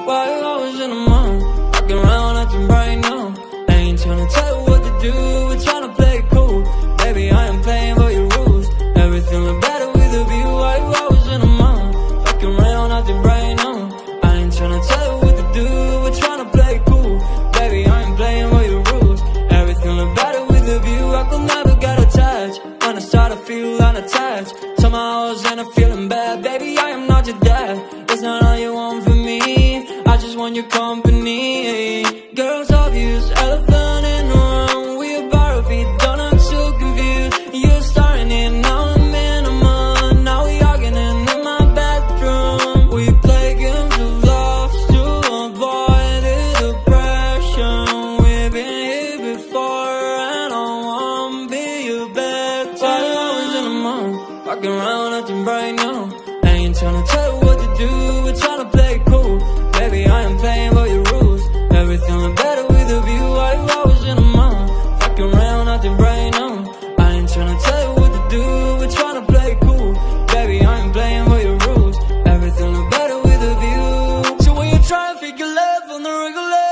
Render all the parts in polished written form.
Why you always in the mood? Walking around acting right now. I ain't tryna tell you what to do, we're tryna play it cool. Baby, I am playing by your rules. Everything look better with a view. Why you always in the mood? Walking around acting right now. I ain't tryna tell you what to do, we're tryna play it cool. Baby, I ain't playing by your rules. Everything look better with a view. I could never get attached. When I start to feel unattached, somehow I was in a feeling bad. Baby, I am not your dad. It's not all you want from me. I just want your company. Girls obvious, elephant in the room. We about to be done, I'm so confused. You're starting it, now I'm in a month. Now we arguing in my bathroom. We play games of love to avoid the depression. We've been here before and I wanna be your bed. Why you always in the mood? Walking around acting right now. I ain't tryna tell you what to do, we're tryna play it cool. Baby, I am playing by your rules. Everything look better with a view. Why you always in the mood? Walking around acting right now. I ain't tryna tell you what to do, we're tryna play it cool. Baby, I am playing by your rules. Everything look better with a view. So when you try and figure love on the regular,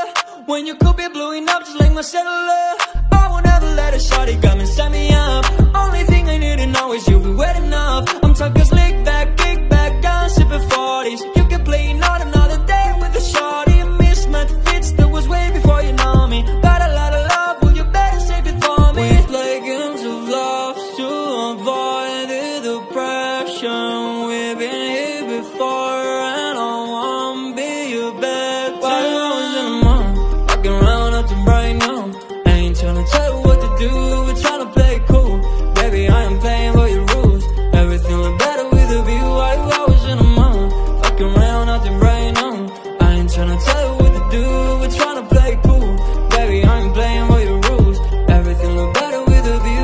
when you could be blowing up just like my cellular, I won't ever let a shawty come and set me up. Only thing I need to know is you'll be wet enough. I'm talking slick back, kick back, down, sipping 40s. You can play not another day with a shawty. A mismatch fits that was way before you know me. Got a lot of love, well you better save it for me. We play games of love to avoid the depression. We've been here before and I wanna be your bed. Why you always in the mood? Walking around acting right now. I ain't tryna tell you what to do, we're tryna play it cool. Baby, I am playing by your rules. Everything look better with a view. Why you always in the mood? Fucking around acting right now. I ain't tryna tell you what to do, we're tryna play it cool. Baby, I ain't playing by your rules. Everything look better with a view.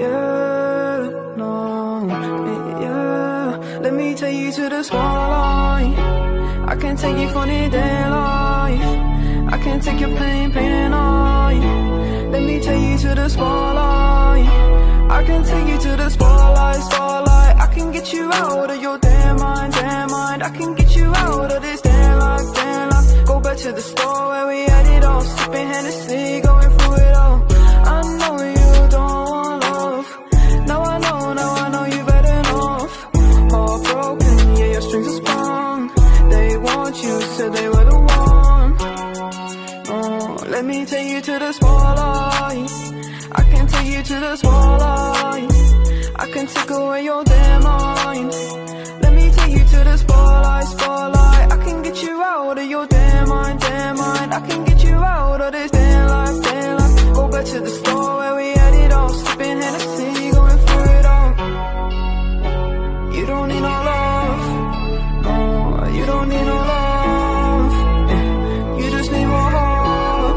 Yeah, no, yeah. Let me take you to the spotlight. I can take you for the daylight. I can take your pain and I. Let me take you to the spotlight. I can take you to the spotlight, spotlight. I can get you out of your damn mind, damn mind. I can get you out of this damn life, damn life. Go back to the store where we had it all, sipping Hennessy, going through it all. I know you don't want love. Now I know you've had enough. Heartbroken, yeah, your strings are sprung. They want you, said they were the one. Oh, let me take you to the spotlight. I can take you to the spotlight. I can take away your damn mind. Let me take you to the spotlight, spotlight. I can get you out of your damn mind, damn mind. I can get you out of this damn life, damn life. Go back to the store where we had it all, sipping Hennessy, going through it all. You don't need no love, no, you don't need no love. You just need more heart.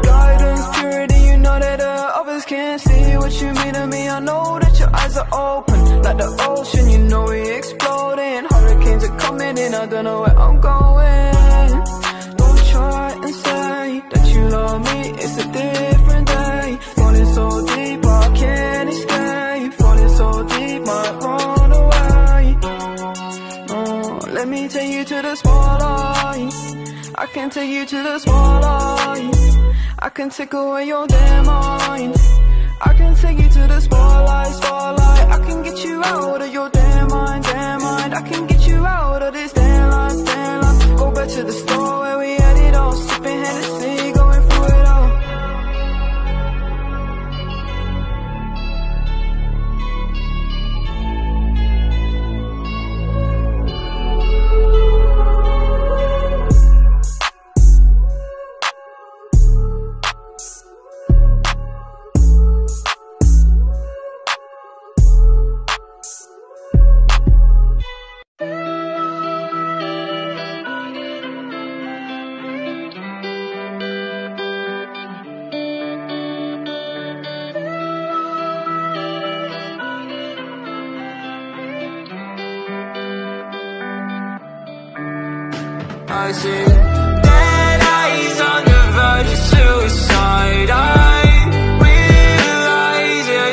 Guidance, purity, you know that others can't see what you mean to me. I know that your eyes are open like the ocean, you know we exploding. Hurricanes are coming in, I don't know where I'm going. Don't try and say that you love me, it's a different day. Falling so deep, I can't escape. Falling so deep, might run away. Oh, let me take you to the spotlight. I can take you to the spotlight. I can take away your damn mind. I can take you to the spotlight, spotlight. I can get you out of your damn mind, damn mind. I can get you out of this damn life, damn life. Go back to the store where we had it all, sipping Hennessy, going through it all. I see dead eyes on the verge of suicide. I realize, yeah,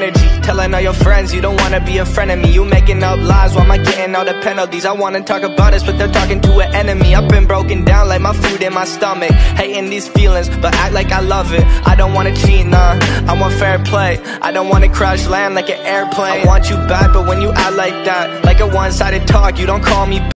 energy. Telling all your friends you don't wanna be a friend of me. You making up lies, why am I getting all the penalties? I wanna talk about us, but they're talking to an enemy. I've been broken down like my food in my stomach. Hating these feelings, but act like I love it. I don't wanna cheat, nah, I want fair play. I don't wanna crash land like an airplane. I want you back, but when you act like that, like a one-sided talk, you don't call me back.